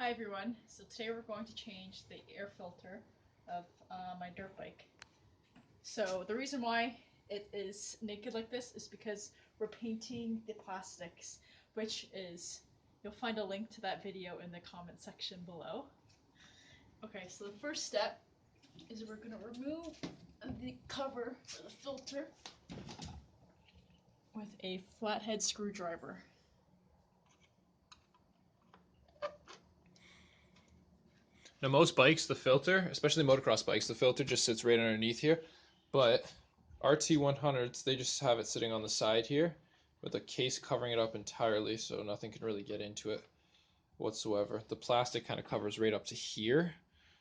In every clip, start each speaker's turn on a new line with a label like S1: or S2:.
S1: Hi everyone, so today we're going to change the air filter of my dirt bike. So the reason why it is naked like this is because we're painting the plastics, which is, you'll find a link to that video in the comment section below. Okay, so the first step is we're going to remove the cover for the filter with a flathead screwdriver.
S2: Now most bikes, the filter, especially motocross bikes, the filter just sits right underneath here. But RT100s, they just have it sitting on the side here with a case covering it up entirely, so nothing can really get into it whatsoever. The plastic kind of covers right up to here,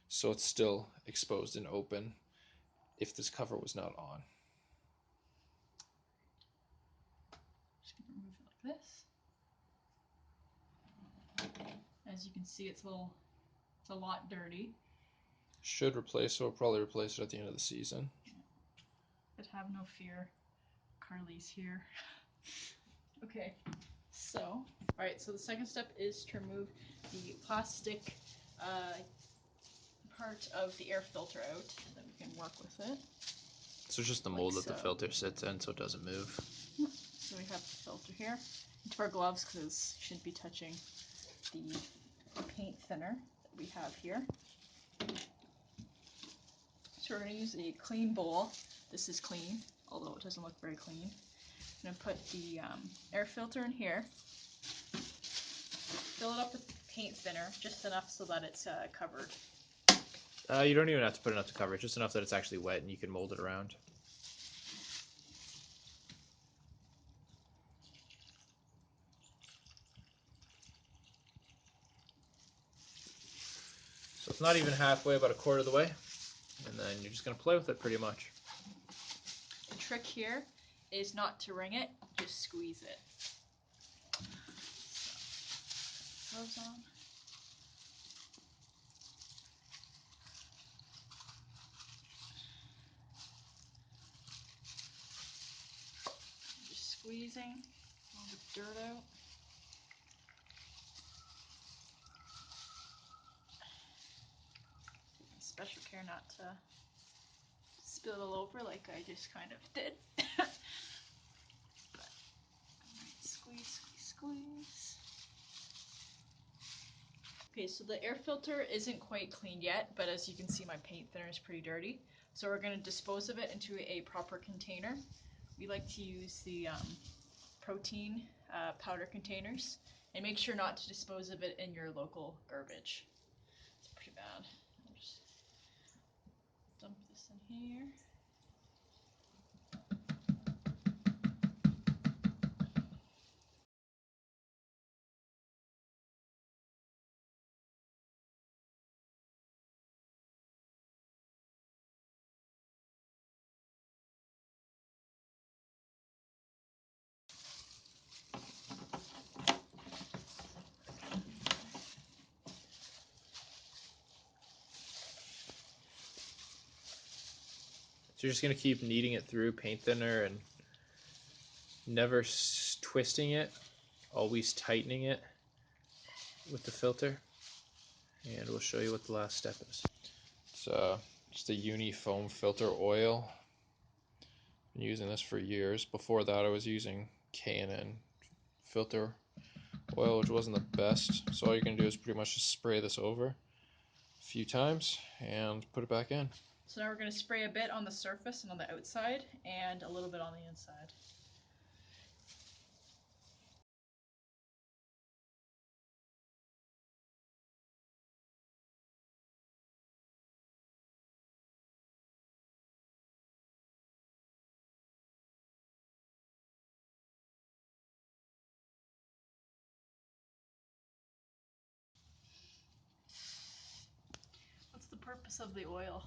S2: so it's still exposed and open if this cover was not on.
S1: Just gonna remove it like this. As you can see, it's a lot dirty.
S2: Should replace it, we'll probably replace it at the end of the season.
S1: But have no fear, Carly's here. Okay, so, alright, so the second step is to remove the plastic part of the air filter out, and then we can work with it.
S2: So it's just the mold that the filter sits in so it doesn't move.
S1: So we have the filter here. Into our gloves because you shouldn't be touching the paint thinner that we have here. So we're going to use a clean bowl. This is clean, although it doesn't look very clean. I'm going to put the air filter in here. Fill it up with paint thinner, just enough so that it's covered.
S2: You don't even have to put enough to cover it, just enough that it's actually wet and you can mold it around. So it's not even halfway, about a quarter of the way. And then you're just going to play with it pretty much.
S1: The trick here is not to wring it, just squeeze it. So, gloves on. Just squeezing all the dirt out. Taking special care not to spill it all over like I just kind of did. But, alright, squeeze, squeeze, squeeze. Okay, so the air filter isn't quite clean yet, but as you can see, my paint thinner is pretty dirty. So we're going to dispose of it into a proper container. We like to use the protein powder containers, and make sure not to dispose of it in your local garbage. It's pretty bad. I'll just dump this in here.
S2: So you're just going to keep kneading it through paint thinner and never twisting it, always tightening it with the filter. And we'll show you what the last step is. It's just a uni foam filter oil. Been using this for years. Before that I was using K&N filter oil, which wasn't the best. So all you're going to do is pretty much just spray this over a few times and put it back in.
S1: So now we're going to spray a bit on the surface and on the outside, and a little bit on the inside. What's the purpose of the oil?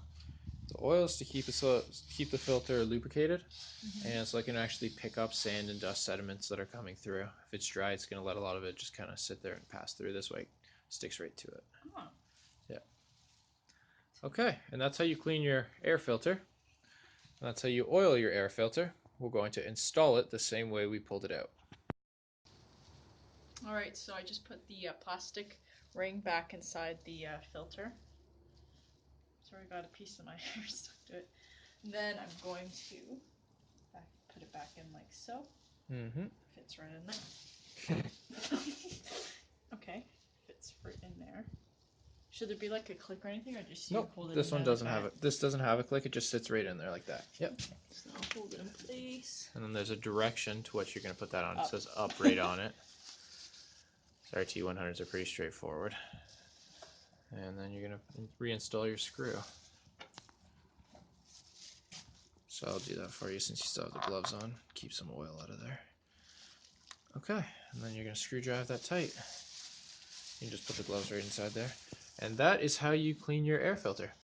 S2: The oil is to keep the filter lubricated, and so it can actually pick up sand and dust sediments that are coming through. If it's dry, it's going to let a lot of it just kind of sit there and pass through. This way, it sticks right to it.
S1: Oh.
S2: Yeah. Okay, and that's how you clean your air filter. And that's how you oil your air filter. We're going to install it the same way we pulled it out.
S1: Alright, so I just put the plastic ring back inside the filter. Sorry, I got a piece of my hair stuck to it. And then I'm going to put it back in like so.
S2: Mm-hmm.
S1: Fits right in there. Okay, fits right in there. Should there be like a click or anything, or just you
S2: Nope,
S1: hold it
S2: this
S1: in
S2: one
S1: there
S2: doesn't
S1: like
S2: have it. This doesn't have a click. It just sits right in there like that. Yep.
S1: Okay, so I'll hold it in place.
S2: And then there's a direction to what you're going to put that on.
S1: Up.
S2: It says up right on it. So RT100s are pretty straightforward. And then you're going to reinstall your screw. So I'll do that for you since you still have the gloves on. Keep some oil out of there. Okay, and then you're going to screw drive that tight. You can just put the gloves right inside there. And that is how you clean your air filter.